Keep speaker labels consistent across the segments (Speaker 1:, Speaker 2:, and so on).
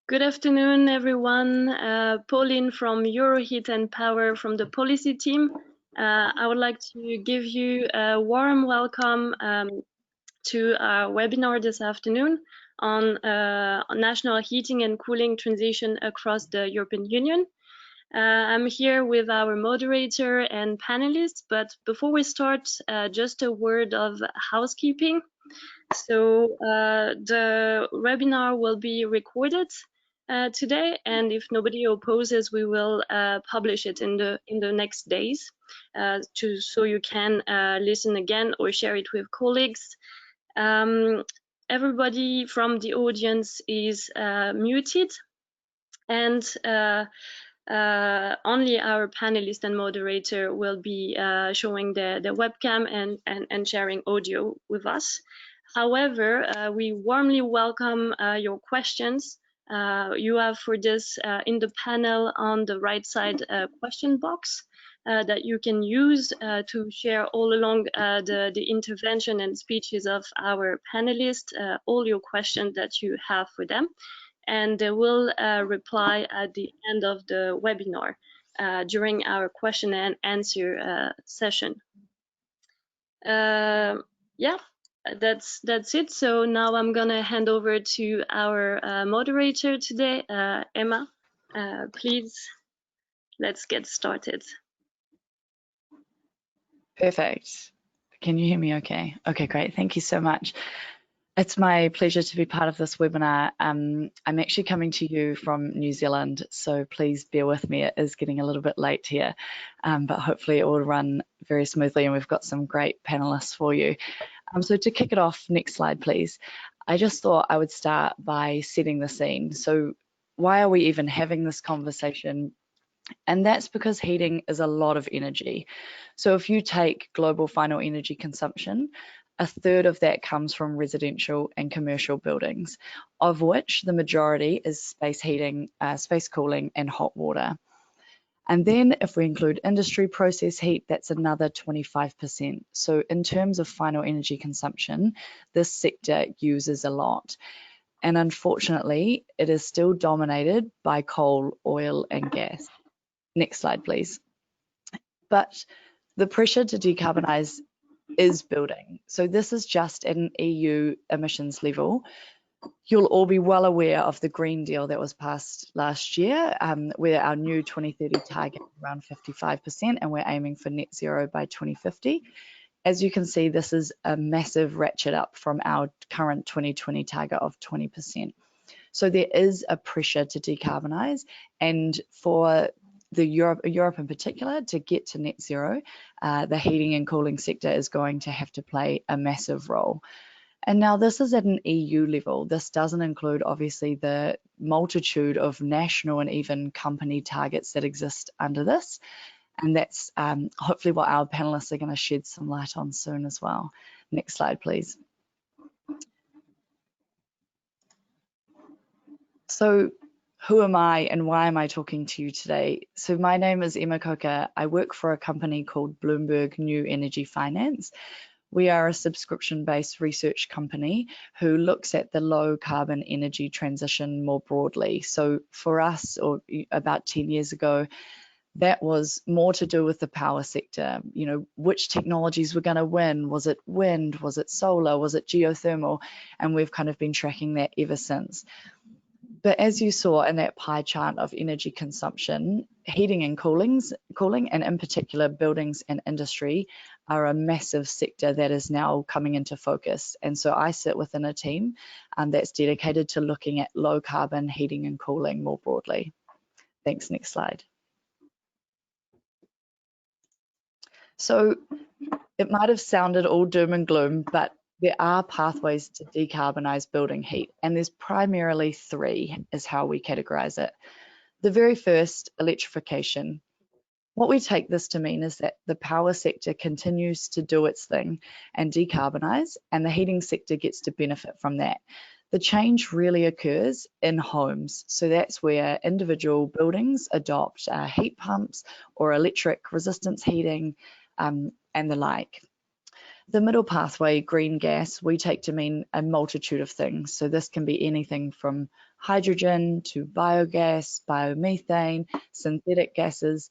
Speaker 1: Good afternoon, everyone. Pauline from Euroheat and Power from the policy team. I would like to give you a warm welcome to our webinar this afternoon on national heating and cooling transition across the European Union. I'm here with our moderator and panelists, but before we start, just a word of housekeeping. So the webinar will be recorded today, and if nobody opposes, we will publish it in the next days, so you can listen again or share it with colleagues. Everybody from the audience is muted, and only our panelist and moderator will be showing the webcam and sharing audio with us. However, we warmly welcome your questions. You have for this in the panel on the right side question box that you can use to share all along the intervention and speeches of our panelists, all your questions that you have for them. And they will reply at the end of the webinar during our question and answer session. Yeah, that's it. So now I'm gonna hand over to our moderator today, Emma. Please, let's get started.
Speaker 2: Perfect. Can you hear me okay? Okay, great. Thank you so much. It's my pleasure to be part of this webinar. I'm actually coming to you from New Zealand, so please bear with me. It is getting a little bit late here, but hopefully it will run very smoothly, and we've got some great panelists for you. So to kick it off, next slide, please. I just thought I would start by setting the scene. So why are we even having this conversation? And that's because heating is a lot of energy. So if you take global final energy consumption, a third of that comes from residential and commercial buildings, of which the majority is space heating, space cooling, and hot water. And then if we include industry process heat, that's another 25%. So in terms of final energy consumption, this sector uses a lot. And unfortunately, it is still dominated by coal, oil, and gas. Next slide, please. But the pressure to decarbonise is building. So this is just at an EU emissions level. You'll all be well aware of the Green Deal that was passed last year, where our new 2030 target is around 55%, and we're aiming for net zero by 2050. As you can see, this is a massive ratchet up from our current 2020 target of 20%. So there is a pressure to decarbonise, and for Europe in particular, to get to net zero, the heating and cooling sector is going to have to play a massive role. And now this is at an EU level. This doesn't include obviously the multitude of national and even company targets that exist under this. And that's hopefully what our panelists are going to shed some light on soon as well. Next slide, please. So who am I and why am I talking to you today? So my name is Emma Coker. I work for a company called Bloomberg New Energy Finance. We are a subscription-based research company who looks at the low carbon energy transition more broadly. So for us, or about 10 years ago, that was more to do with the power sector. You know, which technologies were going to win? Was it wind? Was it solar? Was it geothermal? And we've kind of been tracking that ever since. But as you saw in that pie chart of energy consumption, heating and cooling, and in particular buildings and industry, are a massive sector that is now coming into focus. And so I sit within a team that's dedicated to looking at low carbon heating and cooling more broadly. Thanks, next slide. So it might have sounded all doom and gloom, but there are pathways to decarbonise building heat, and there's primarily three is how we categorise it. The very first, electrification. What we take this to mean is that the power sector continues to do its thing and decarbonise, and the heating sector gets to benefit from that. The change really occurs in homes, so that's where individual buildings adopt heat pumps or electric resistance heating and the like. The middle pathway, green gas, we take to mean a multitude of things. So this can be anything from hydrogen to biogas, biomethane, synthetic gases.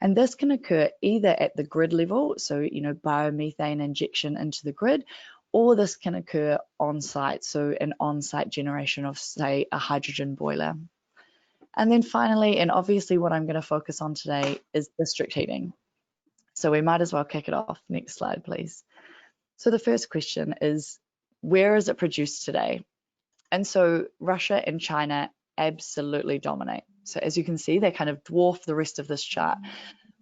Speaker 2: And this can occur either at the grid level, so biomethane injection into the grid, or this can occur on site, so an on-site generation of, say, a hydrogen boiler. And then finally, and obviously what I'm going to focus on today, is district heating. So we might as well kick it off. Next slide, please. So the first question is, where is it produced today? And so Russia and China absolutely dominate. So as you can see, they kind of dwarf the rest of this chart.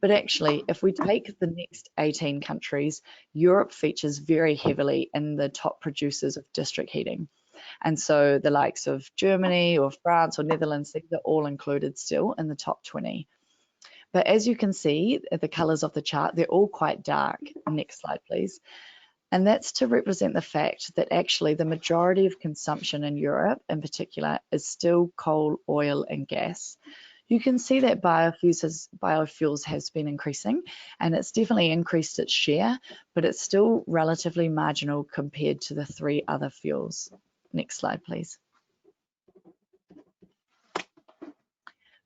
Speaker 2: But actually, if we take the next 18 countries, Europe features very heavily in the top producers of district heating. And so the likes of Germany or France or Netherlands, these are all included still in the top 20. But as you can see, the colors of the chart, they're all quite dark. Next slide, please. And that's to represent the fact that actually the majority of consumption in Europe in particular is still coal, oil and gas. You can see that biofuels has been increasing, and it's definitely increased its share, but it's still relatively marginal compared to the three other fuels. Next slide, please.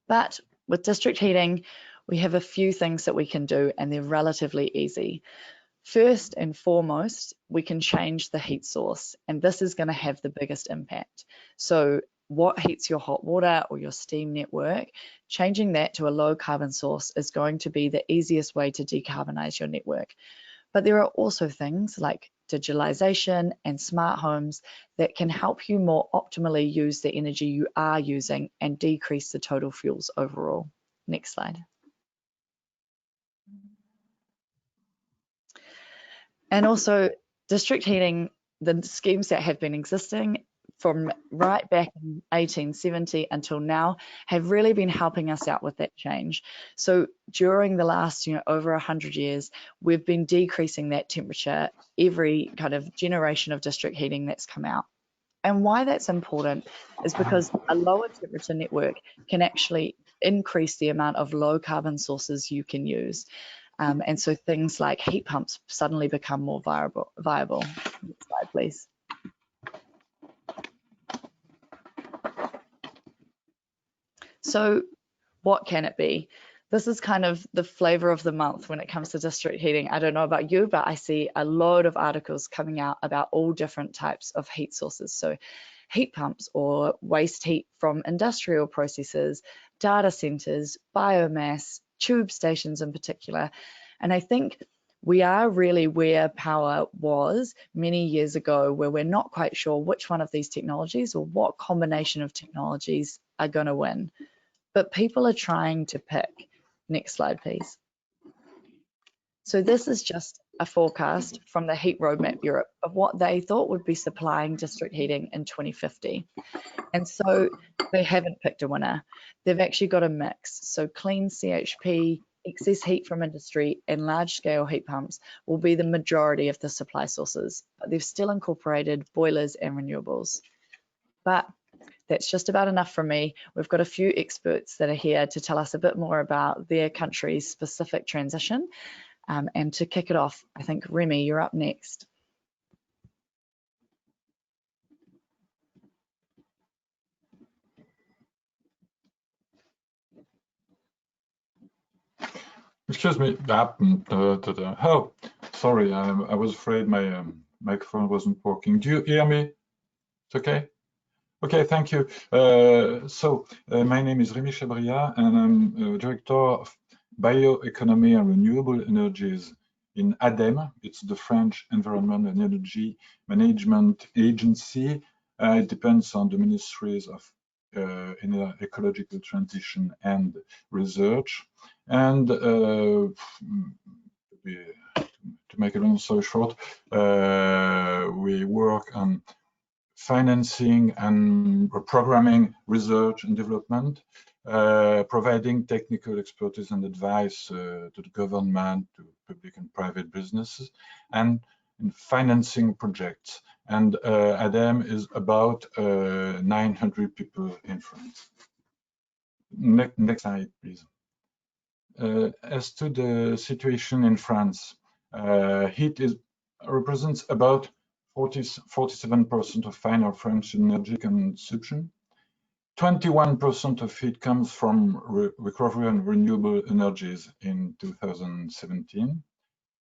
Speaker 2: But with district heating, we have a few things that we can do, and they're relatively easy. First and foremost, we can change the heat source, and this is going to have the biggest impact. So what heats your hot water or your steam network, changing that to a low carbon source is going to be the easiest way to decarbonize your network. But there are also things like digitalization and smart homes that can help you more optimally use the energy you are using and decrease the total fuels overall. Next slide. And also district heating, the schemes that have been existing from right back in 1870 until now have really been helping us out with that change. So during the last, over 100 years, we've been decreasing that temperature every kind of generation of district heating that's come out. And why that's important is because a lower temperature network can actually increase the amount of low carbon sources you can use. And so things like heat pumps suddenly become more viable. Next slide, please. So what can it be? This is kind of the flavor of the month when it comes to district heating. I don't know about you, but I see a load of articles coming out about all different types of heat sources. So heat pumps or waste heat from industrial processes, data centers, biomass, tube stations in particular. And I think we are really where power was many years ago, where we're not quite sure which one of these technologies or what combination of technologies are going to win. But people are trying to pick. Next slide, please. So this is just a forecast from the Heat Roadmap Europe of what they thought would be supplying district heating in 2050. And so they haven't picked a winner. They've actually got a mix. So clean CHP, excess heat from industry, and large-scale heat pumps will be the majority of the supply sources. But they've still incorporated boilers and renewables. But that's just about enough from me. We've got a few experts that are here to tell us a bit more about their country's specific transition. And to kick it off, I think, Rémi, you're up next.
Speaker 3: Excuse me. Oh, sorry. I was afraid my microphone wasn't working. Do you hear me? It's okay? Okay, thank you. My name is Rémi Chabrillat, and I'm Director of Bioeconomy and Renewable Energies in ADEME. It's the French Environment and Energy Management Agency. It depends on the Ministries of Ecological Transition and Research. And to make a long story short, we work on financing and programming research and development, providing technical expertise and advice to the government, to public and private businesses, and in financing projects. And ADEME is about 900 people in France. Next slide, please. As to the situation in France, heat is represents about 47% of final French energy consumption. 21% of it comes from recovery and renewable energies in 2017.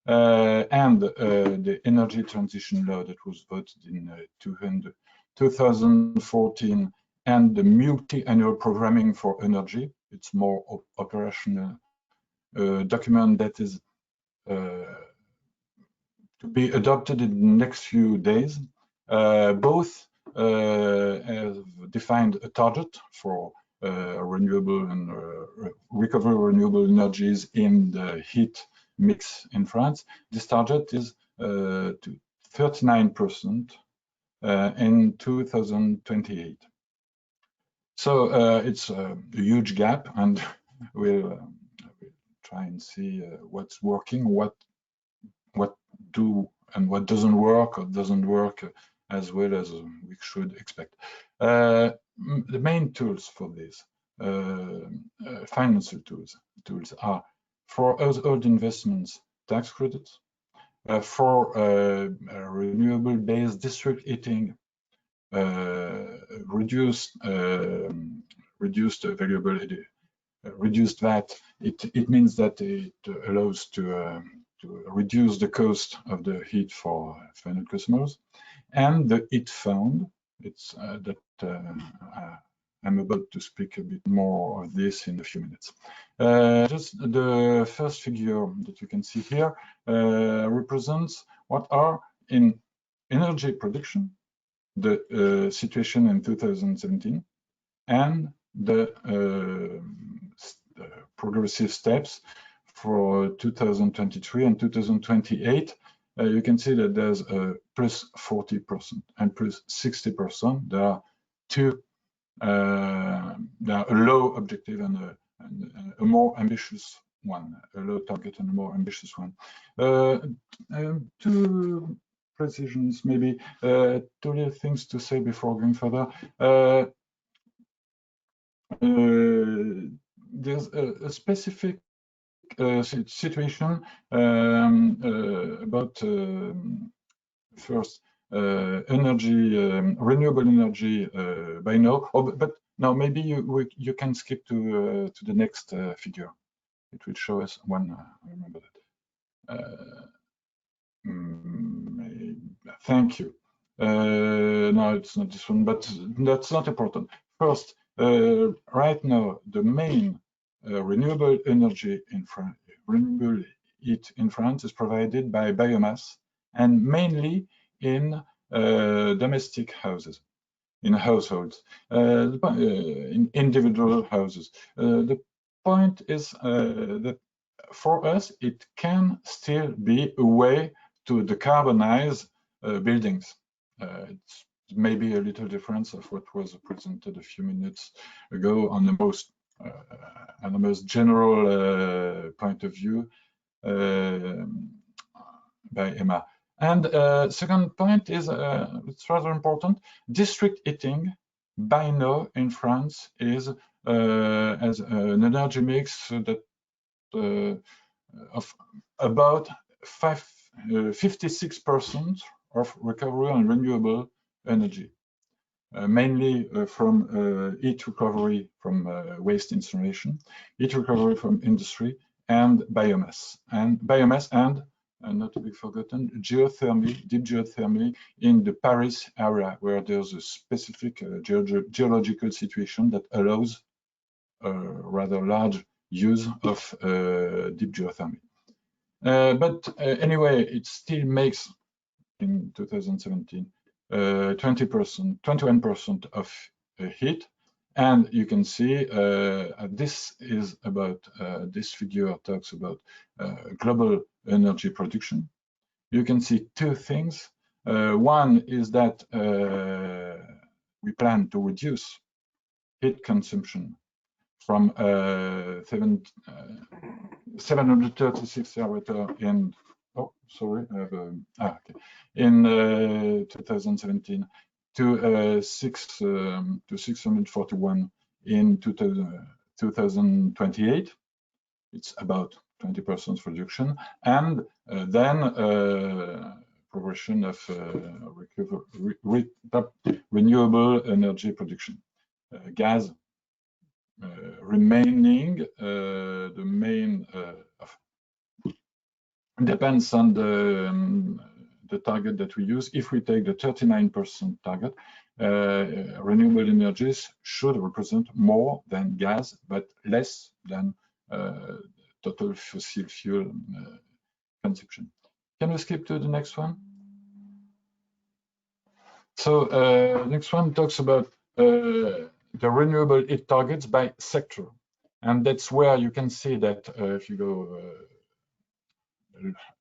Speaker 3: And the energy transition law that was voted in 2014 and the multi-annual programming for energy. It's more operational document that is to be adopted in the next few days. Both have defined a target for renewable and recovery renewable energies in the heat mix in France. This target is to 39% in 2028. So it's a huge gap, and we'll try and see what's working, what do and what doesn't work or doesn't work as well as we should expect. The main tools for this, financial tools are for household investments, tax credits, for renewable-based district heating, reduced availability, reduced VAT. It means that it allows to reduce the cost of the heat for final customers, and the heat fund. It's that I'm about to speak a bit more of this in a few minutes. Just the first figure that you can see here represents what are in energy production, the situation in 2017, and the progressive steps for 2023 and 2028. You can see that there's a plus 40% and plus 60%. There are two, there are a low objective and a more ambitious one, a low target and a more ambitious one. Two precisions, maybe two little things to say before going further. There's a specific situation about first energy, renewable energy by now. But now maybe you can skip to the next figure. It will show us one. I remember that. Thank you. No, it's not this one, but that's not important. First, right now the main renewable energy in France, renewable heat in France is provided by biomass, and mainly in domestic houses, in households, in individual houses. The point is that for us, it can still be a way to decarbonize buildings. It's maybe a little difference of what was presented a few minutes ago on the most general point of view by Emma. And second point is, it's rather important, district heating by now in France is as an energy mix that of about 56% of recovery and renewable energy, mainly from heat recovery from waste incineration, heat recovery from industry, and biomass. And not to be forgotten, geothermy, deep geothermy in the Paris area, where there's a specific geological situation that allows a rather large use of deep geothermy. But anyway, it still makes, in 2017, 21% of heat. And you can see this is about, this figure talks about global energy production. You can see two things. One is that we plan to reduce heat consumption from 736 terawatt in, oh, sorry, I have okay, in 2017 to 641 in 2028. It's about 20% reduction, and then progression of renewable energy production. Gas remaining the main depends on the target that we use. If we take the 39% target, renewable energies should represent more than gas, but less than total fossil fuel consumption. Can we skip to the next one? So next one talks about the renewable heat targets by sector. And that's where you can see that if you go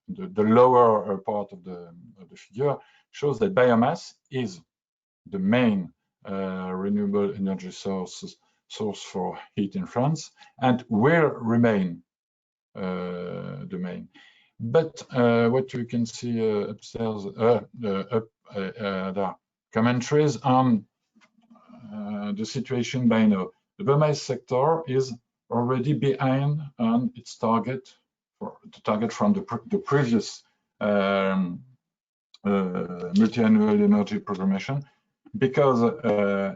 Speaker 3: the lower part of the figure shows that biomass is the main renewable energy source for heat in France and will remain the main. But what you can see upstairs, there are commentaries on the situation by now. The biomass sector is already behind on its target, for the target from the previous multi-annual energy programmation, because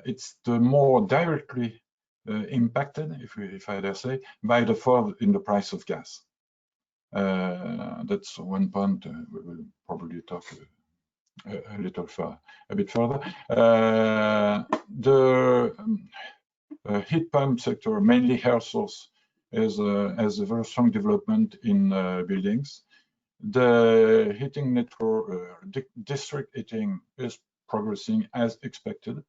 Speaker 3: it's the more directly impacted, if I dare say, by the fall in the price of gas. That's one point we will probably talk a bit further. The heat pump sector, mainly air source, has a very strong development in buildings. The heating network, district heating, is progressing as expected,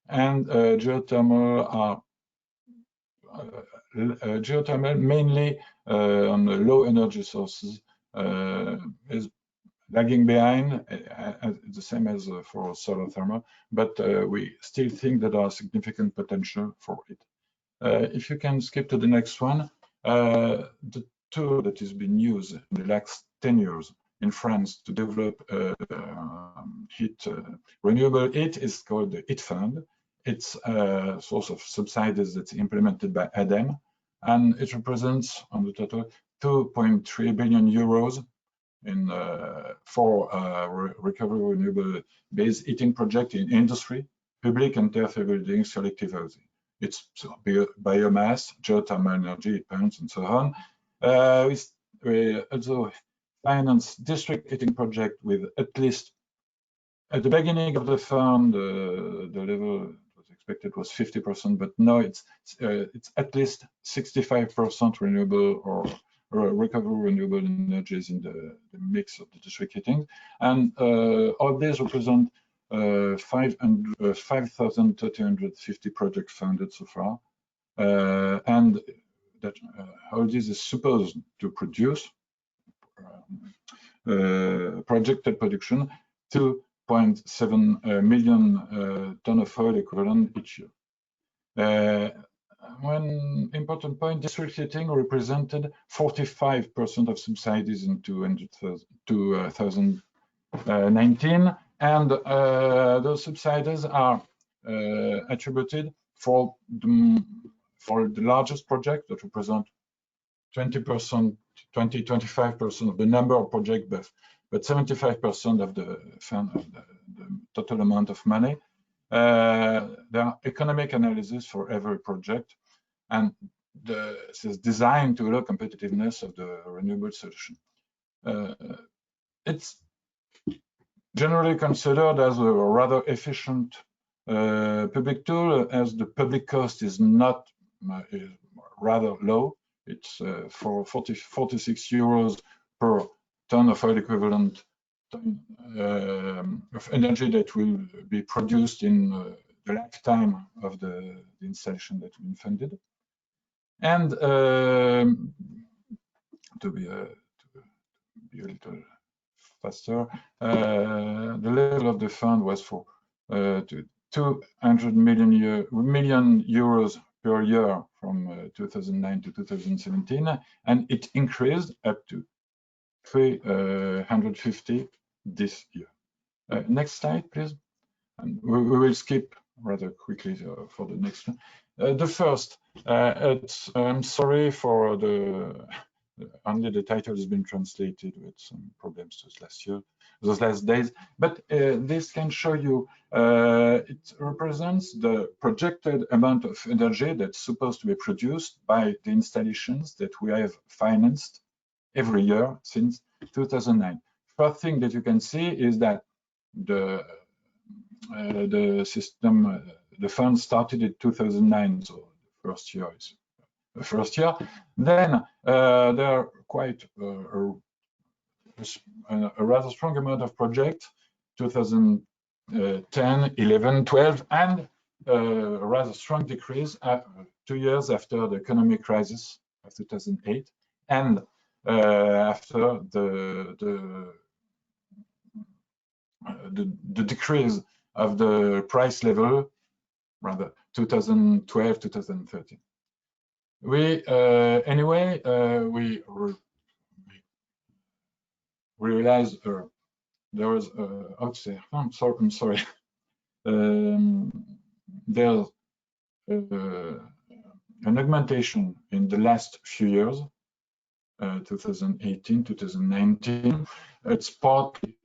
Speaker 3: and geothermal mainly on the low energy sources is lagging behind, the same as for solar thermal, but we still think that there are significant potential for it. If you can skip to the next one, the tool that has been used in the last 10 years in France to develop renewable heat is called the Heat Fund. It's a source of subsidies that's implemented by ADEME, and it represents on the total 2.3 billion euros in for recovery renewable based heating project in industry, public and tertiary buildings, selective housing. It's biomass, geothermal energy, heat pumps, and so on. We also finance district heating project with at least, at the beginning of the fund, the level was expected was 50%, but now it's at least 65% renewable or recovery renewable energies in the mix of the district heating. And all these represent 5,350 projects funded so far. And that all this is supposed to produce projected production 2.7 million ton of oil equivalent each year. One important point, district heating represented 45% of subsidies in 2019, and those subsidies are attributed for the largest project that represent 25% of the number of projects, but 75% of the fund, the total amount of money. There are economic analysis for every project, and this is designed to allow competitiveness of the renewable solution. It's generally considered as a rather efficient public tool, as the public cost is not rather low. It's for 46 euros per ton of oil equivalent of energy that will be produced in the lifetime of the installation that we funded. And to be a little faster, the level of the fund was for 200 million euros per year from 2009 to 2017, and it increased up to 350 this year. Next slide, please. And we will skip rather quickly for the next one. The first, I'm sorry for only the title has been translated with some problems just last year. those last days. But this can show you, it represents the projected amount of energy that's supposed to be produced by the installations that we have financed every year since 2009. First thing that you can see is that the system, the fund started in 2009, so the first year is the first year. Then there are quite a rather strong amount of projects, 2010, 11, 12, and a rather strong decrease 2 years after the economic crisis of 2008, and after the decrease of the price level, rather 2012, 2013. We anyway we realized there was I'm sorry. There's an augmentation in the last few years, 2018, 2019. It's partly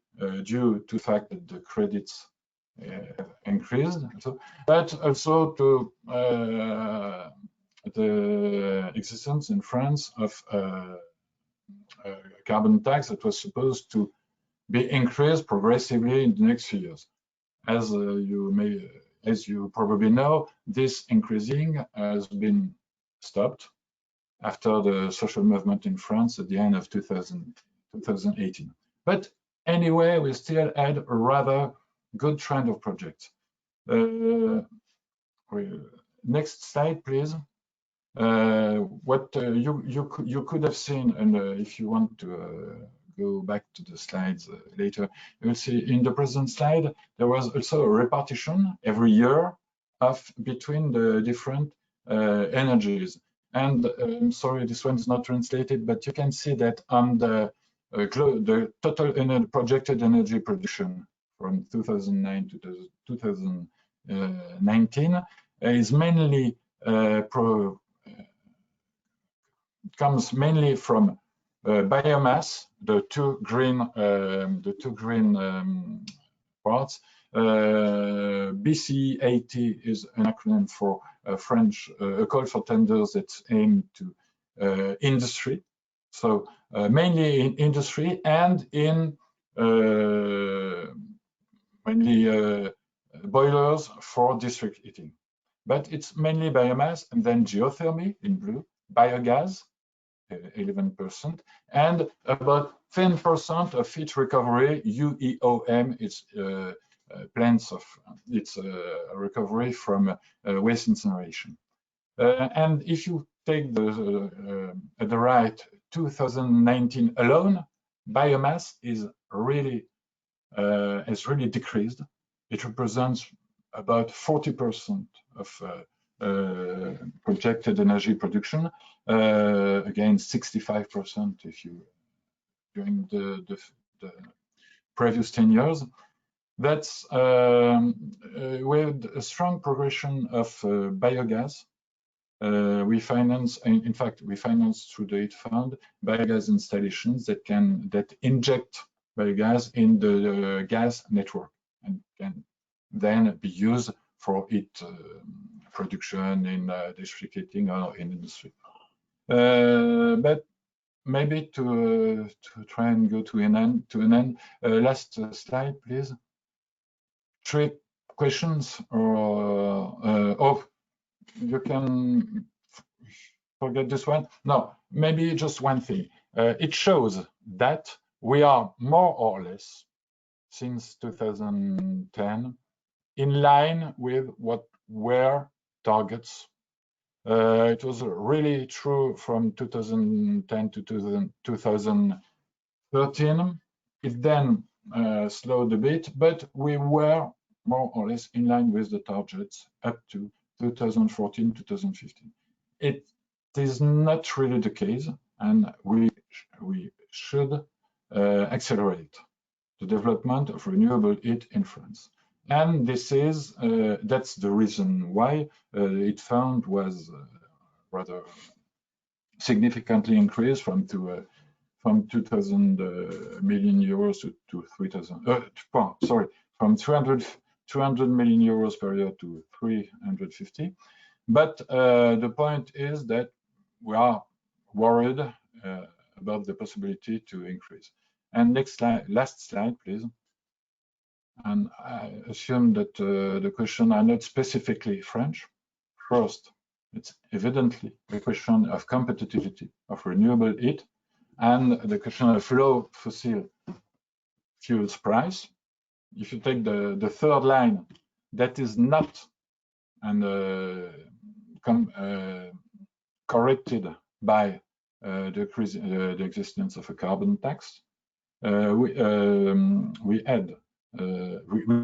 Speaker 3: due to the fact that the credits increased, but also to the existence in France of a carbon tax that was supposed to be increased progressively in the next few years. As you probably know, this increasing has been stopped after the social movement in France at the end of 2018. But anyway, we still had a rather good trend of projects. Next slide, please. What you could have seen, and if you want to go back to the slides later, you will see in the present slide there was also a repartition every year between the different energies. And I'm sorry, this one is not translated, but you can see that on the total projected energy production from 2009 to 2019 is mainly comes mainly from biomass, the two green parts. BC80 is an acronym for French a call for tenders that's aimed to industry. So mainly in industry and in mainly boilers for district heating. But it's mainly biomass, and then geothermy in blue, biogas, 11%, and about 10% of heat recovery, UEOM, it's plants of its recovery from waste incineration. And if you take the at the right 2019 alone, biomass is really decreased. It represents about 40% of projected energy production, against 65% if you during the previous 10 years. That's with a strong progression of biogas. We finance, in fact, we finance through the fund biogas installations that inject biogas in the gas network and can then be used for heat production in district heating or in industry. But maybe to try and go to an end. Last slide, please. 3 questions, or you can forget this one. No, maybe just one thing. It shows that we are more or less, since 2010, in line with what were targets. It was really true from 2010 to 2013. It then slowed a bit, but we were more or less in line with the targets up to 2014, 2015. It is not really the case, and we should accelerate the development of renewable heat in France. And this is that's the reason why it fund was rather significantly increased from from 2,000 million euros to 3,000. Sorry, from 200 million euros per year to 350. But the point is that we are worried about the possibility to increase. And next slide, last slide, please. And I assume that the questions are not specifically French. First, it's evidently the question of competitivity of renewable heat and the question of low fossil fuels price. If you take the third line, that is not corrected by the existence of a carbon tax. We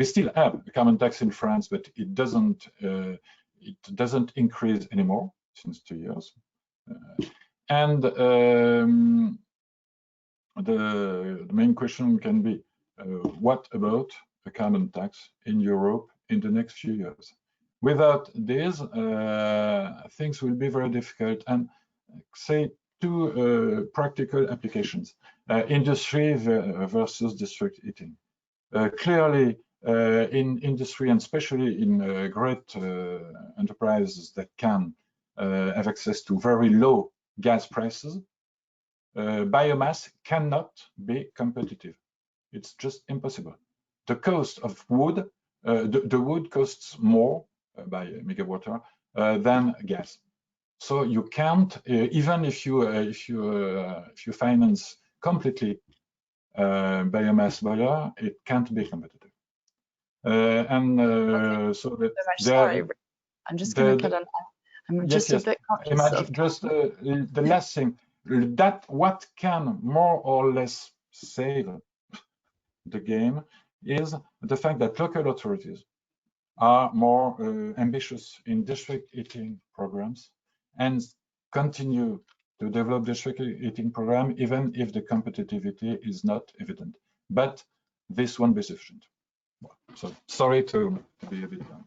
Speaker 3: still have a carbon tax in France, but it doesn't increase anymore since 2 years. The main question can be, what about a carbon tax in Europe in the next few years? Without this, things will be very difficult. And say two practical applications: industry versus district heating. Clearly, in industry, and especially in great enterprises that can have access to very low gas prices, biomass cannot be competitive. It's just impossible. The cost of wood, the wood costs more by megawatt hour than gas. So you can't, even if you finance completely biomass boiler, it can't be competitive. So that
Speaker 2: sorry, I'm just going to put on. I'm just a bit conscious of
Speaker 3: just the last thing, that what can more or less save the game is the fact that local authorities are more ambitious in district heating programs and continue to develop district heating program even if the competitivity is not evident. But this won't be sufficient. So sorry to be a bit long.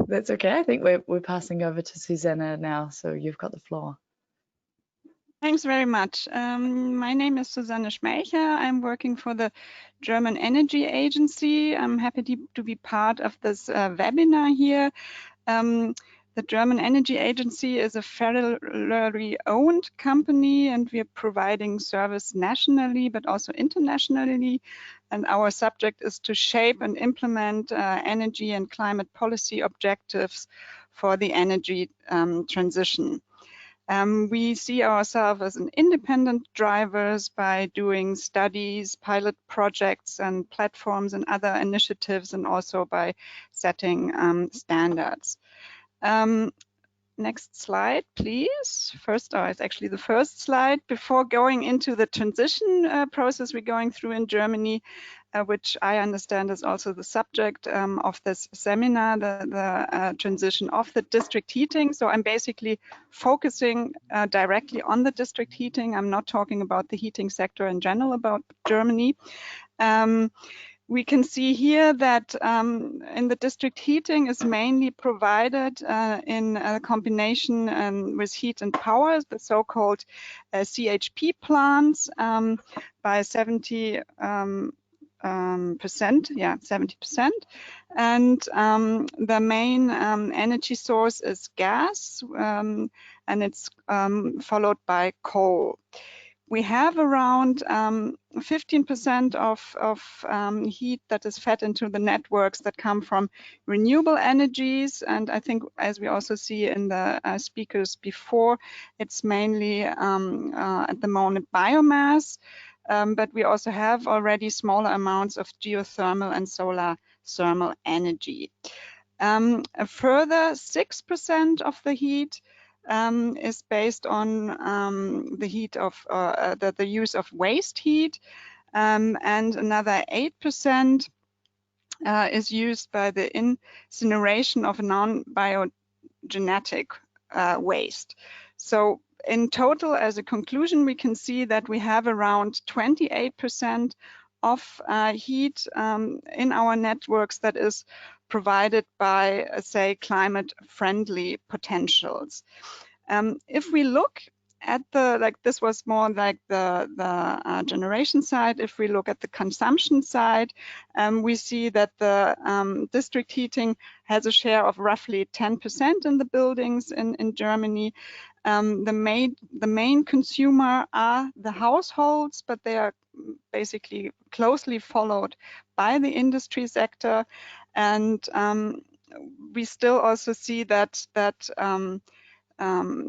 Speaker 2: That's okay. I think we're passing over to Susanne now, so you've got the floor.
Speaker 4: Thanks very much. My name is Susanne Schmelcher. I'm working for the German Energy Agency. I'm happy to be part of this webinar here. The German Energy Agency is a federally owned company, and we are providing service nationally, but also internationally. And our subject is to shape and implement energy and climate policy objectives for the energy transition. We see ourselves as an independent drivers by doing studies, pilot projects and platforms and other initiatives, and also by setting standards. Next slide, please. First, it's actually the first slide. Before going into the transition process we're going through in Germany, which I understand is also the subject of this seminar, the transition of the district heating. So I'm basically focusing directly on the district heating. I'm not talking about the heating sector in general about Germany. We can see here that in the district heating is mainly provided in a combination with heat and power, the so-called CHP plants by 70%, yeah, 70%. And the main energy source is gas, and it's followed by coal. We have around 15% of heat that is fed into the networks that come from renewable energies. And I think, as we also see in the speakers before, it's mainly at the moment biomass. But we also have already smaller amounts of geothermal and solar thermal energy. A further 6% of the heat is based on the heat of the use of waste heat, and another 8% is used by the incineration of non-biogenetic waste. So in total, as a conclusion, we can see that we have around 28% of heat in our networks that is provided by, say, climate-friendly potentials. If we look at the, like, this was more like the generation side. If we look at the consumption side, we see that the district heating has a share of roughly 10% in the buildings in Germany. The main consumer are the households, but they are basically closely followed by the industry sector. And we still also see that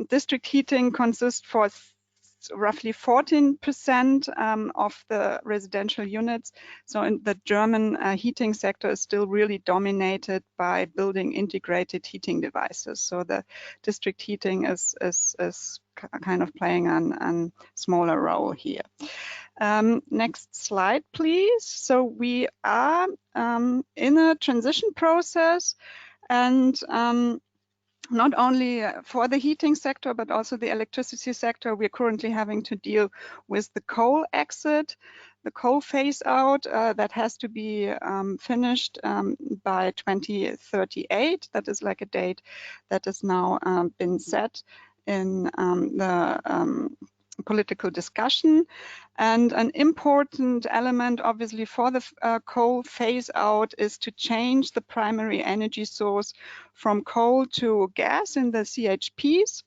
Speaker 4: district heating consists for roughly 14% of the residential units. So in the German heating sector is still really dominated by building integrated heating devices. So the district heating is kind of playing a smaller role here. Next slide, please. So we are in a transition process, and not only for the heating sector, but also the electricity sector, we're currently having to deal with the coal exit, the coal phase out that has to be finished by 2038. That is like a date that has now been set in the political discussion. And an important element, obviously, for the coal phase out is to change the primary energy source from coal to gas in the CHPs.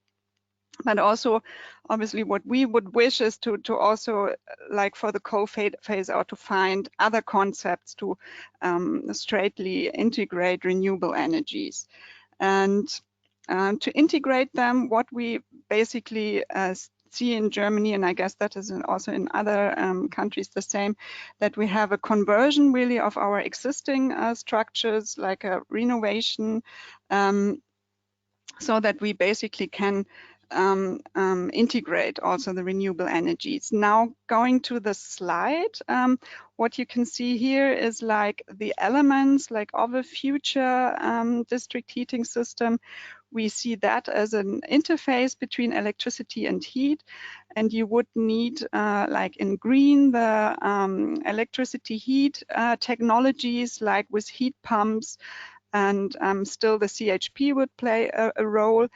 Speaker 4: But also, obviously, what we would wish is to also, like for the coal phase out, to find other concepts to straightly integrate renewable energies. And to integrate them, what we basically see in Germany, and I guess that is also in other countries the same, that we have a conversion really of our existing structures, like a renovation, so that we basically can integrate also the renewable energies. Now going to the slide, what you can see here is like the elements like of a future district heating system. We see that as an interface between electricity and heat, and you would need, like in green, the electricity heat technologies, like with heat pumps, and still the CHP would play a role.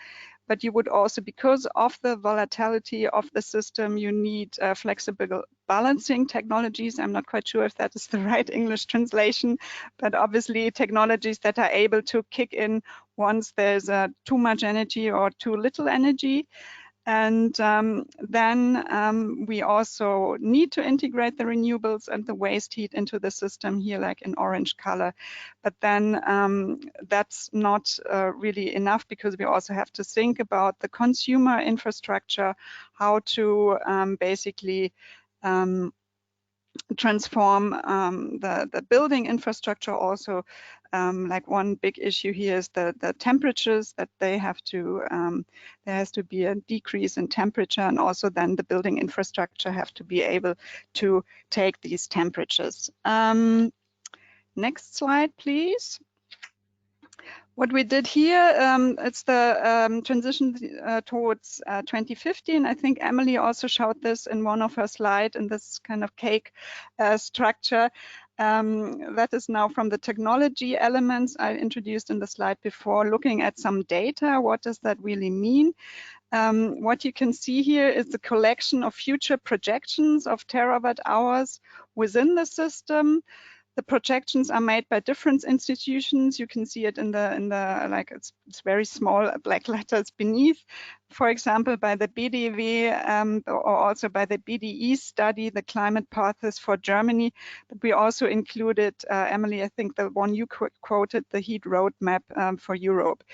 Speaker 4: But you would also, because of the volatility of the system, you need flexible balancing technologies. I'm not quite sure if that is the right English translation, but obviously technologies that are able to kick in once there's too much energy or too little energy. And then we also need to integrate the renewables and the waste heat into the system here, like in orange color. But then that's not really enough, because we also have to think about the consumer infrastructure, how to basically transform the building infrastructure also. Like one big issue here is the temperatures that they have to, there has to be a decrease in temperature, and also then the building infrastructure have to be able to take these temperatures. Next slide, please. What we did here, it's the transition towards 2015. I think Emily also showed this in one of her slides in this kind of cake structure. That is now from the technology elements I introduced in the slide before, looking at some data. What does that really mean? What you can see here is the collection of future projections of terawatt hours within the system. The projections are made by different institutions. You can see it in the like it's very small black letters beneath. For example, by the BDW or also by the BDE study, the climate paths for Germany. But we also included, Emily, I think the one you quoted, the heat roadmap for Europe.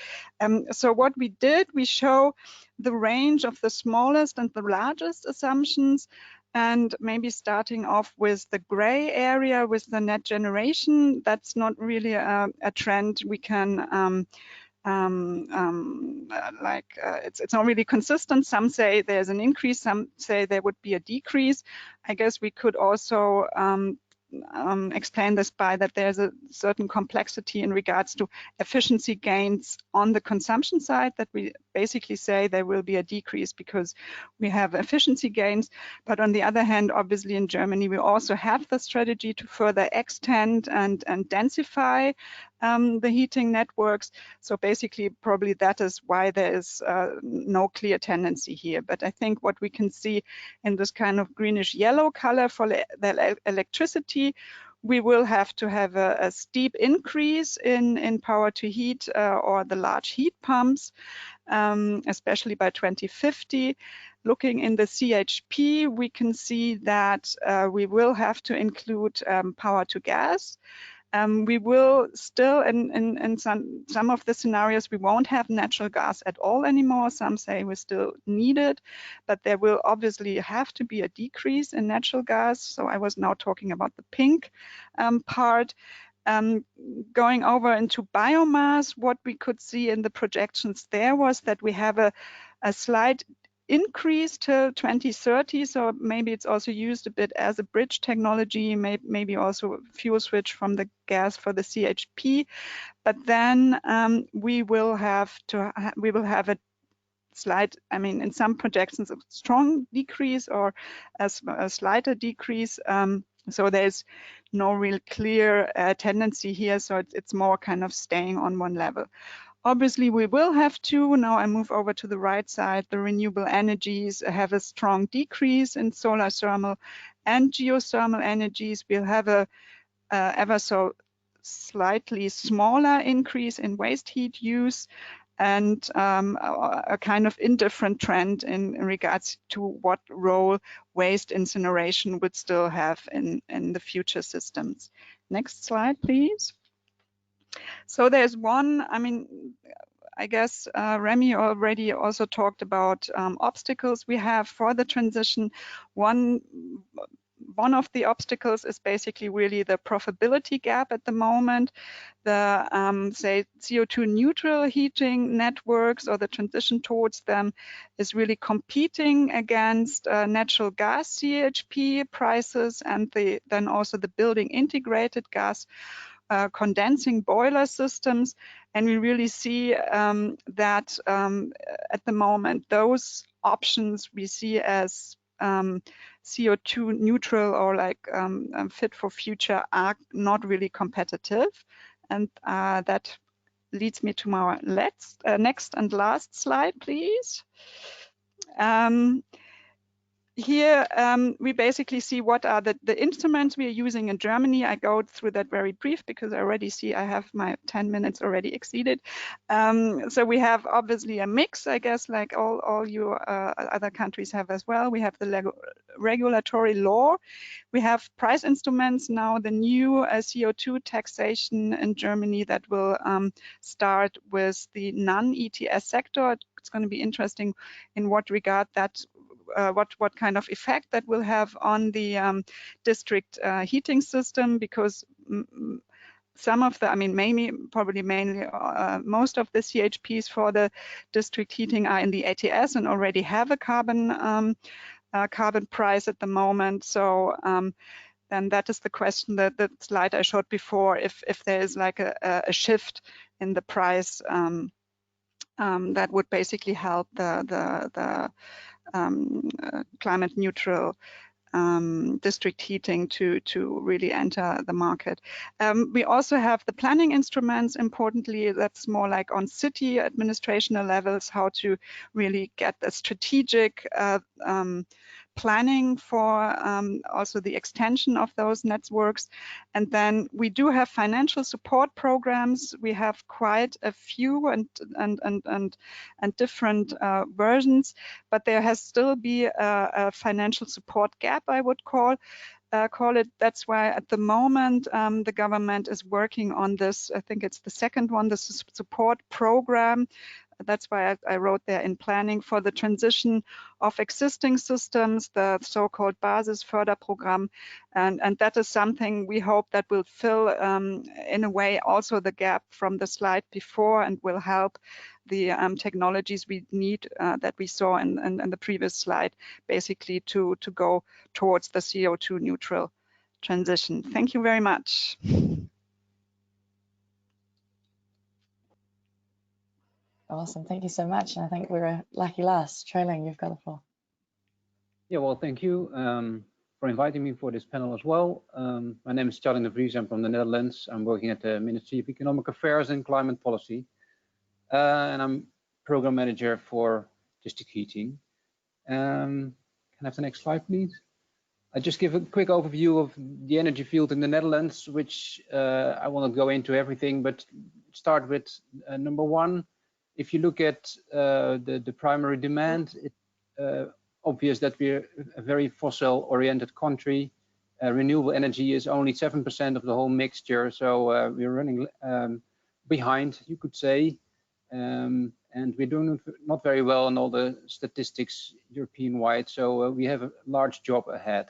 Speaker 4: So what we did, we show the range of the smallest and the largest assumptions. And maybe starting off with the gray area with the net generation, that's not really a trend we can it's not really consistent. Some say there's an increase, some say there would be a decrease. I guess we could also explain this by that there's a certain complexity in regards to efficiency gains on the consumption side that we basically say there will be a decrease because we have efficiency gains. But on the other hand, obviously in Germany, we also have the strategy to further extend and densify the heating networks. So basically, probably that is why there is no clear tendency here. But I think what we can see in this kind of greenish yellow color for the electricity, we will have to have a steep increase in power to heat or the large heat pumps, especially by 2050. Looking in the CHP, we can see that we will have to include power to gas. We will still, in some of the scenarios, we won't have natural gas at all anymore. Some say we still need it, but there will obviously have to be a decrease in natural gas. So I was now talking about the pink part. Going over into biomass, what we could see in the projections there was that we have a slight increase till 2030, so maybe it's also used a bit as a bridge technology, maybe also fuel switch from the gas for the CHP. But then we will have a slight, I mean, in some projections, a strong decrease or a slighter decrease. So there's no real clear tendency here. So it's more kind of staying on one level. Obviously, we will have to, now I move over to the right side, the renewable energies have a strong decrease in solar thermal and geothermal energies. We'll have a ever so slightly smaller increase in waste heat use and a kind of indifferent trend in regards to what role waste incineration would still have in the future systems. Next slide, please. So there's one, I mean, I guess Rémi already also talked about obstacles we have for the transition. One of the obstacles is basically really the profitability gap at the moment. The say CO2 neutral heating networks or the transition towards them is really competing against natural gas CHP prices and then also the building integrated gas condensing boiler systems. And we really see that at the moment, those options we see as CO2 neutral or like fit for future are not really competitive. And that leads me to my next and last slide, please. Here we basically see what are the instruments we are using in Germany. I go through that very brief because I already see I have my 10 minutes already exceeded. So we have obviously a mix, I guess, like all you other countries have as well. We have the regulatory law. We have price instruments now, the new CO2 taxation in Germany that will start with the non-ETS sector. It's going to be interesting in what regard that what kind of effect that will have on the district heating system, because some of the, I mean, probably mainly most of the CHPs for the district heating are in the ATS and already have a carbon price at the moment. So then that is the question, that the slide I showed before, if there is like a shift in the price that would basically help the climate neutral district heating to really enter the market. We also have the planning instruments. Importantly, that's more like on city administrational levels, how to really get the strategic planning for also the extension of those networks. And then we do have financial support programs. We have quite a few and different versions, but there has still be a financial support gap, I would call it. That's why at the moment the government is working on this. I think it's the second one, the support program. That's why I wrote there in planning for the transition of existing systems, the so-called Basisförderprogramm. And that is something we hope that will fill in a way also the gap from the slide before and will help the technologies we need that we saw in the previous slide, basically to go towards the CO2 neutral transition. Thank you very much.
Speaker 2: Awesome, thank you so much. And I think we're a lucky last. Tjalling, you've got the floor.
Speaker 5: Yeah, well, thank you for inviting me for this panel as well. My name is Tjalling de Vries. I'm from the Netherlands. I'm working at the Ministry of Economic Affairs and Climate Policy. And I'm program manager for district heating. Can I have the next slide, please? I just give a quick overview of the energy field in the Netherlands, which I will not go into everything, but start with number one. If you look at the primary demand, it's obvious that we're a very fossil-oriented country. Renewable energy is only 7% of the whole mixture, so we're running behind, you could say. And we're doing not very well in all the statistics European-wide, so we have a large job ahead.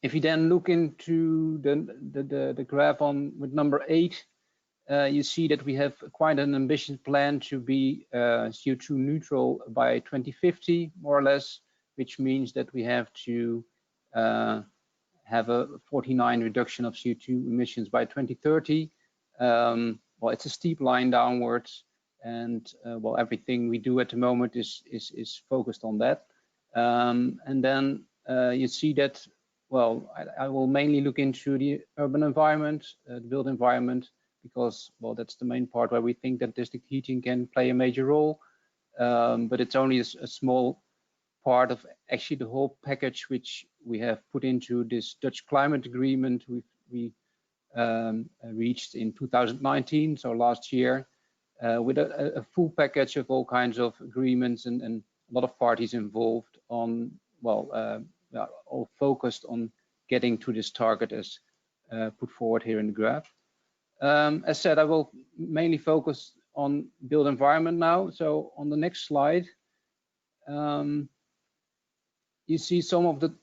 Speaker 5: If you then look into the graph on with number 8, you see that we have quite an ambitious plan to be CO2 neutral by 2050, more or less, which means that we have to have a 49% reduction of CO2 emissions by 2030. Well, it's a steep line downwards, and well, everything we do at the moment is focused on that. And then you see that, well, I will mainly look into the urban environment, the built environment, because, well, that's the main part where we think that district heating can play a major role. But it's only a small part of actually the whole package which we have put into this Dutch climate agreement we reached in 2019, so last year, with a full package of all kinds of agreements and a lot of parties involved on, well, all focused on getting to this target as put forward here in the graph. As said, I will mainly focus on built environment now. So on the next slide, you see some of the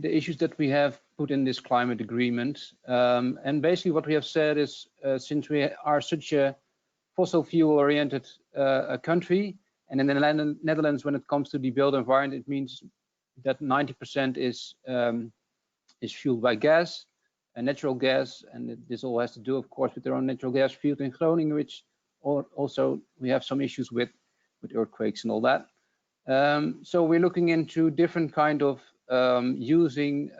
Speaker 5: issues that we have put in this climate agreement. And basically what we have said is, since we are such a fossil fuel oriented country, and in the Netherlands, when it comes to the built environment, it means that 90% is fueled by gas, natural gas, and this all has to do, of course, with their own natural gas field in Groningen, which also we have some issues with earthquakes and all that. So we're looking into different kind of using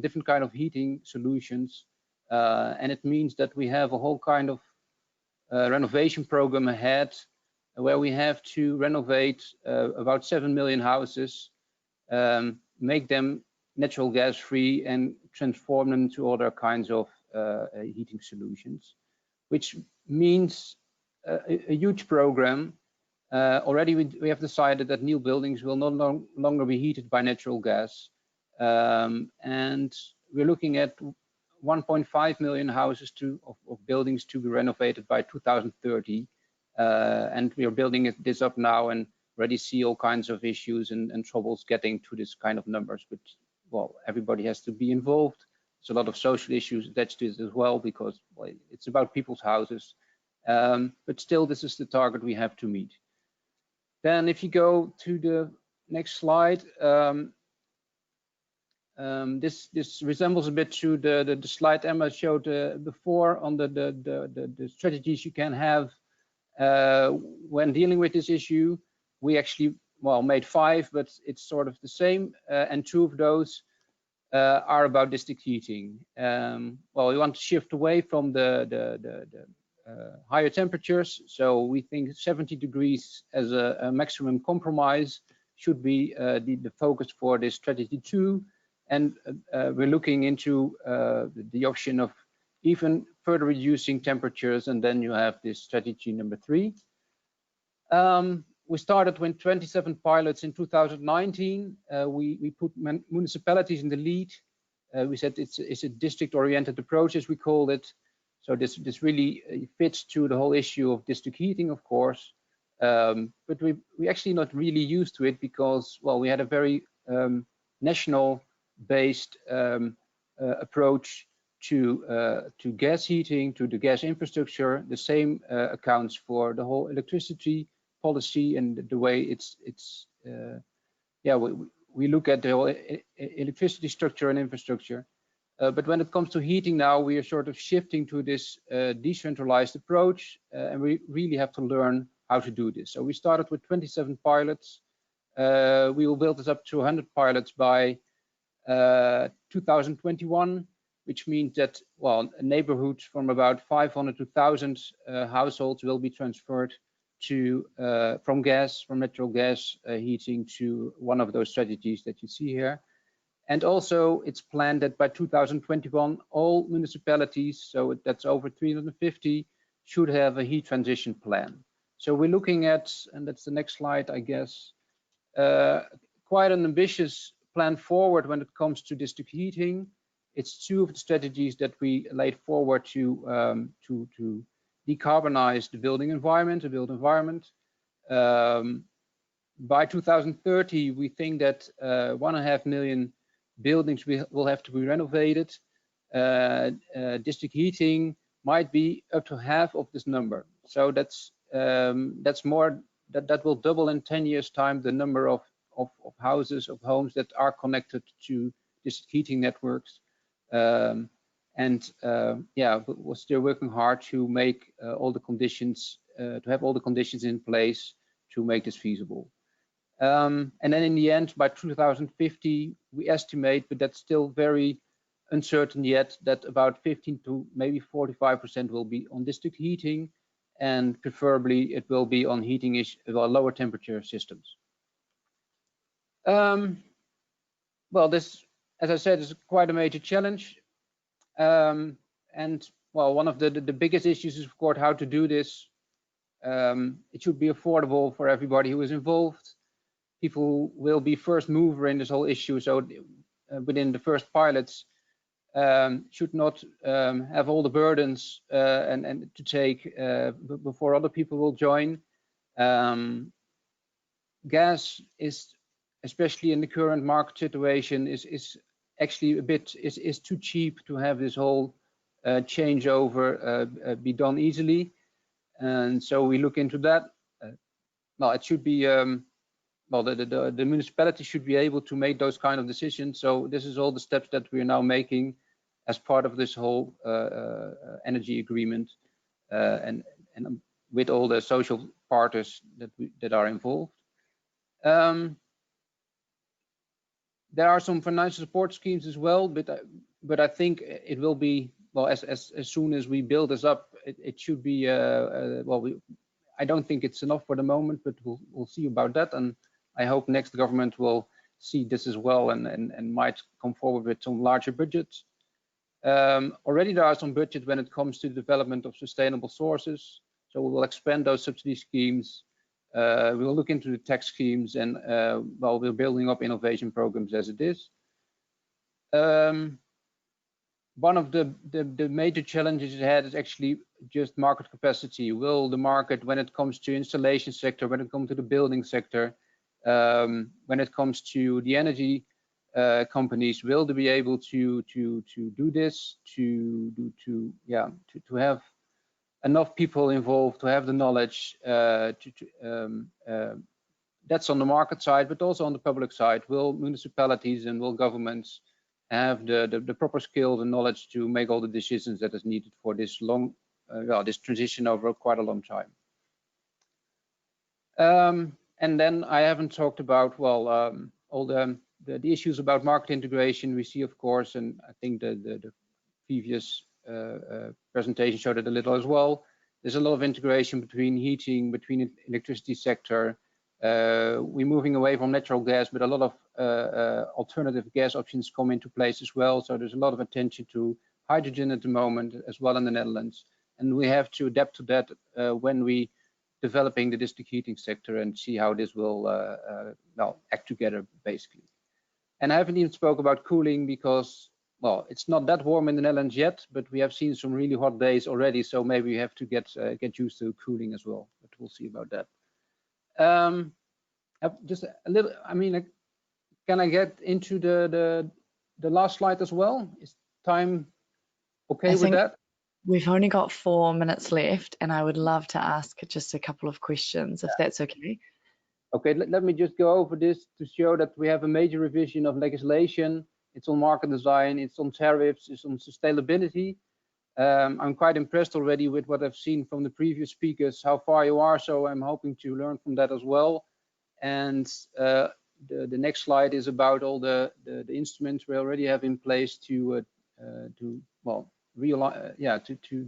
Speaker 5: different kind of heating solutions, and it means that we have a whole kind of renovation program ahead, where we have to renovate about 7 million houses, make them natural gas free, and transform them to other kinds of heating solutions, which means a huge program. Already we have decided that new buildings will no longer be heated by natural gas, and we're looking at 1.5 million houses of buildings to be renovated by 2030, and we are building this up now and already see all kinds of issues and troubles getting to this kind of numbers. But, well, everybody has to be involved. There's a lot of social issues attached to this as well, because, well, it's about people's houses, but still this is the target we have to meet. Then if you go to the next slide, this resembles a bit to the slide Emma showed before on the strategies you can have when dealing with this issue. We actually, well, made 5, but it's sort of the same, and 2 of those are about district heating. Well, we want to shift away from the higher temperatures, so we think 70 degrees as a maximum compromise should be the focus for this strategy 2, and we're looking into the option of even further reducing temperatures, and then you have this strategy number 3. We started with 27 pilots in 2019. We put municipalities in the lead. We said it's a district-oriented approach, as we called it. So this really fits to the whole issue of district heating, of course. But we actually not really used to it because, well, we had a very national-based approach to gas heating, to the gas infrastructure. The same accounts for the whole electricity policy and the way we look at the whole electricity structure and infrastructure. But when it comes to heating now, we are sort of shifting to this decentralized approach, and we really have to learn how to do this. So we started with 27 pilots. We will build this up to 100 pilots by 2021, which means that, well, neighborhoods from about 500 to 1,000 households will be transferred to from natural gas heating to one of those strategies that you see here. And also it's planned that by 2021, all municipalities, so that's over 350, should have a heat transition plan. So we're looking at, and that's the next slide, I guess, quite an ambitious plan forward when it comes to district heating. It's two of the strategies that we laid forward to decarbonize the built environment. By 2030, we think that 1.5 million buildings will have to be renovated. District heating might be up to half of this number. So that's more, that will double in 10 years time the number of houses, of homes that are connected to district heating networks. Yeah, we're still working hard to make all the conditions, to have all the conditions in place to make this feasible. And then in the end, by 2050, we estimate, but that's still very uncertain yet, that about 15 to maybe 45% will be on district heating, and preferably it will be on heating lower temperature systems. Well, this, as I said, is quite a major challenge. And well, one of the biggest issues is, of course, how to do this. It should be affordable for everybody who is involved. People will be first mover in this whole issue, so within the first pilots should not have all the burdens and to take before other people will join. Gas is, especially in the current market situation, is actually a bit is too cheap to have this whole changeover be done easily, and so we look into that. Well, it should be. Well, the municipality should be able to make those kind of decisions. So this is all the steps that we are now making as part of this whole energy agreement, and with all the social partners that are involved. There are some financial support schemes as well, but I think it will be, well, as soon as we build this up, it should be. Well, I don't think it's enough for the moment, but we'll see about that. And I hope next government will see this as well and might come forward with some larger budgets. Already there are some budgets when it comes to the development of sustainable sources. So we will expand those subsidy schemes. We will look into the tax schemes, and well, we're building up innovation programs as it is. One of the major challenges ahead is actually just market capacity. Will the market, when it comes to installation sector, when it comes to the building sector, when it comes to the energy companies, will they be able to do this, to have enough people involved, to have the knowledge, that's on the market side, but also on the public side. Will municipalities and will governments have the proper skills and knowledge to make all the decisions that is needed for this long, this transition over quite a long time? And then I haven't talked about, well, all the issues about market integration we see, of course, and I think the previous presentation showed it a little as well. There's a lot of integration between heating, between the electricity sector. We're moving away from natural gas, but a lot of alternative gas options come into place as well. So there's a lot of attention to hydrogen at the moment as well in the Netherlands. And we have to adapt to that when we developing the district heating sector and see how this will well, act together, basically. And I haven't even spoke about cooling because, well, it's not that warm in the Netherlands yet, but we have seen some really hot days already. So maybe we have to get used to cooling as well, but we'll see about that. Just a little, I mean, can I get into the last slide as well? Is time okay with that?
Speaker 2: We've only got 4 minutes left, and I would love to ask just a couple of questions, if that's okay.
Speaker 5: Okay, let me just go over this to show that we have a major revision of legislation it's on market design, it's on tariffs, it's on sustainability. I'm quite impressed already with what I've seen from the previous speakers, how far you are, so I'm hoping to learn from that as well. And the next slide is about all the instruments we already have in place to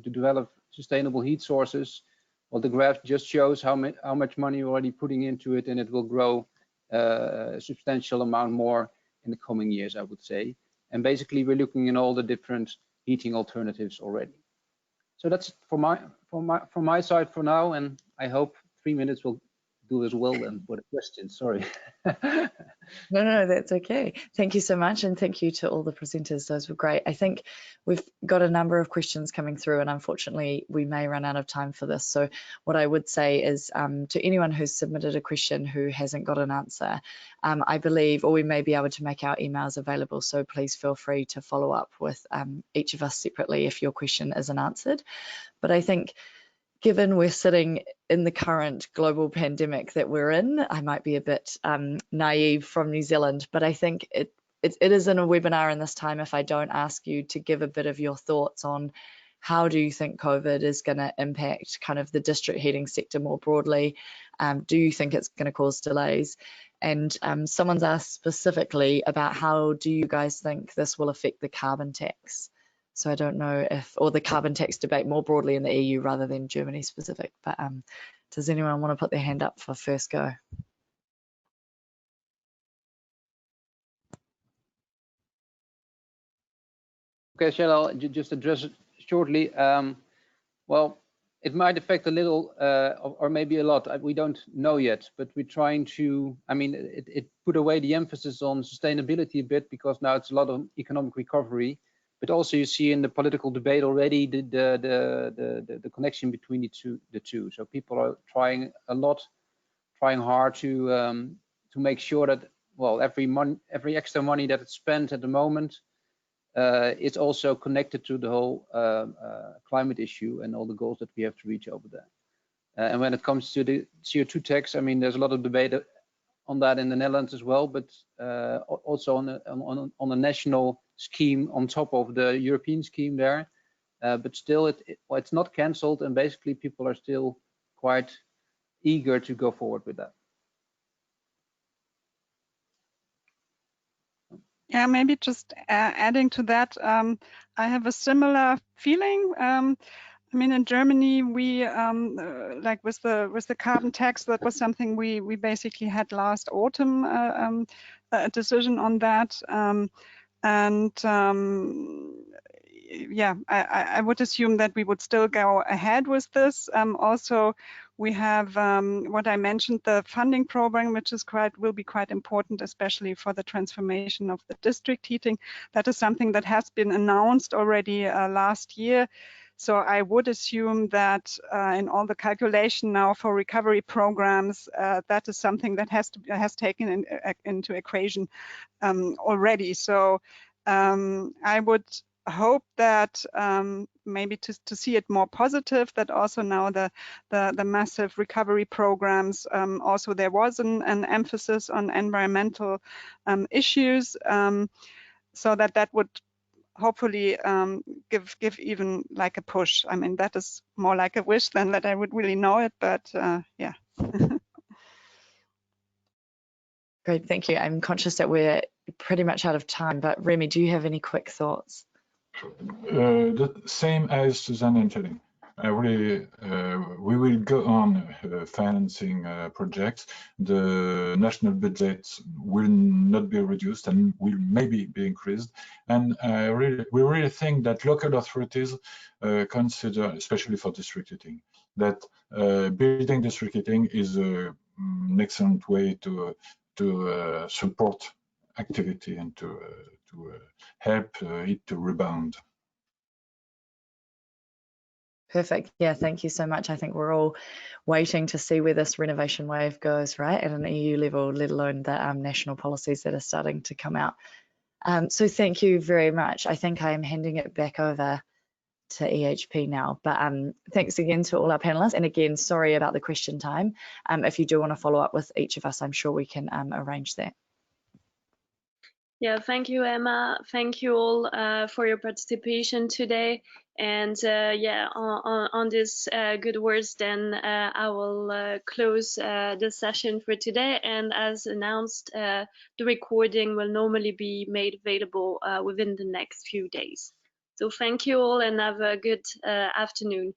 Speaker 5: develop sustainable heat sources. Well, the graph just shows how much money you're already putting into it, and it will grow a substantial amount more in the coming years, I would say. And basically, we're looking in all the different heating alternatives already. So that's from my side for now, and I hope 3 minutes will do as well then for the questions. Sorry.
Speaker 2: No, that's okay. Thank you so much, and thank you to all the presenters. Those were great. I think we've got a number of questions coming through, and unfortunately we may run out of time for this. So what I would say is to anyone who's submitted a question who hasn't got an answer, I believe, or we may be able to make our emails available, so please feel free to follow up with each of us separately if your question isn't answered. But I think given we're sitting in the current global pandemic that we're in, I might be a bit naive from New Zealand, but I think it is in a webinar in this time if I don't ask you to give a bit of your thoughts on how do you think COVID is going to impact kind of the district heating sector more broadly? Do you think it's going to cause delays? And someone's asked specifically about how do you guys think this will affect the carbon tax? So I don't know if, or the carbon tax debate more broadly in the EU rather than Germany specific, but does anyone want to put their hand up for first go?
Speaker 5: Okay, shall I just address it shortly? Well, it might affect a little or maybe a lot. We don't know yet, but we're trying to, I mean, it put away the emphasis on sustainability a bit because now it's a lot of economic recovery. But also you see in the political debate already the connection between the two. So people are trying hard to make sure that, well, every extra money that is spent at the moment is also connected to the whole climate issue and all the goals that we have to reach over there. And when it comes to the CO2 tax, I mean, there's a lot of debate on that in the Netherlands as well, but also on a national scheme on top of the European scheme there. But still, it's not cancelled, and basically people are still quite eager to go forward with that.
Speaker 4: Yeah, maybe just adding to that, I have a similar feeling. I mean, in Germany, we like with the carbon tax, that was something we basically had last autumn, a decision on that, yeah, I would assume that we would still go ahead with this. Also, we have what I mentioned, the funding program, which is will be quite important, especially for the transformation of the district heating. That is something that has been announced already last year. So I would assume that in all the calculation now for recovery programs, that is something that has taken into equation already. So I would hope that maybe to see it more positive, that also now the massive recovery programs, also there was an emphasis on environmental issues, so that would hopefully give even like a push. I mean, that is more like a wish than that I would really know it, but yeah.
Speaker 2: Great, thank you. I'm conscious that we're pretty much out of time, but Rémi, do you have any quick thoughts?
Speaker 3: The same as Susanne and Tjalling. We will go on financing projects. The national budgets will not be reduced and will maybe be increased. And we really think that local authorities consider, especially for district heating, that building district heating is an excellent way to support activity and to help it to rebound.
Speaker 2: Perfect. Yeah, thank you so much. I think we're all waiting to see where this renovation wave goes, right, at an EU level, let alone the national policies that are starting to come out. So thank you very much. I think I am handing it back over to EHP now, but thanks again to all our panelists. And again, sorry about the question time. If you do want to follow up with each of us, I'm sure we can arrange that.
Speaker 1: Yeah, thank you, Emma. Thank you all for your participation today. And yeah, on this good words, then I will close the session for today. And as announced, the recording will normally be made available within the next few days. So thank you all and have a good afternoon.